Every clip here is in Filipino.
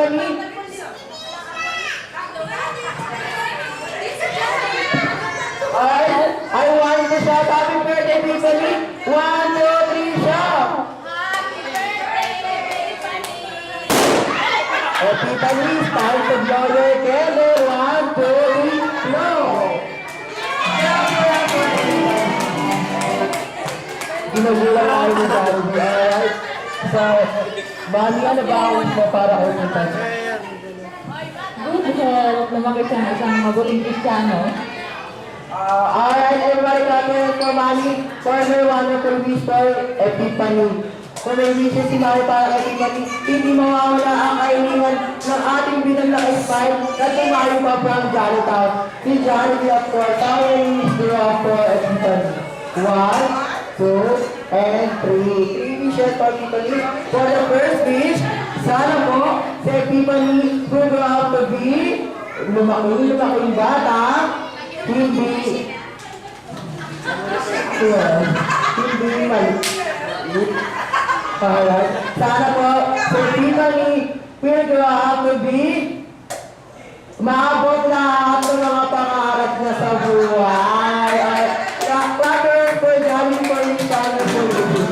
Tiffany. I want to shout happy birthday, Tiffany. 1, 2, 3, shout. Oh, Tiffany, it's time to blow your candle. 1, 2, 3, blow. Ginugulang tayo ni Jollibee, alright? So, Mami, ano ba ang mo para ulitan? Good health, lumaki siya ng isang mabuting Kristiyano. Alright, everybody clap it for Mami for her wonderful wish for Epiphany. Kung may wishes si Mami para kay Epiphany, hindi mawawala ang kahilingan ng ating binang naka-inspire na tumayo pa from Jollitown. Si Jollibee of course, our wish for Epiphany. 1, 2, and 3. 3 wishes for Epiphany. For the first wish, sana po si Epiphany will grow up to be lumaking bata, hindi maliit. Alright. Sana po si Epiphany will grow up to be maabot lahat ng mga pangarap na sa buhay. Clappers for Jollibee for his wonderful wish.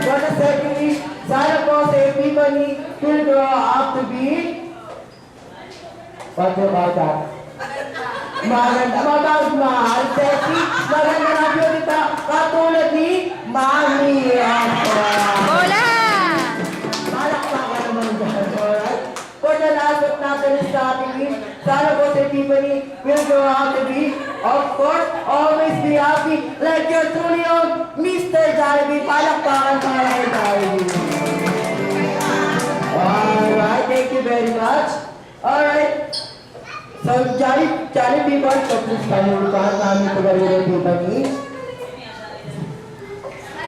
For the second wish, sana po si Epiphany will grow up to be what about that? Maganda, mabagmahal, sexy, maganda na beauty katulad ni Mami Ampa. Hola! Palakpakan naman dyan, alright? For the last but not the least sa ating wish, sana po si Tiffany will grow up to be, of course, always be happy like your truly own Mr. Jollibee. Palakpakan para kay Jollibee. Alright, thank you very much. Alright. So, Jollibee boys, so please kalimutan namin ito gawin ng Tiffany.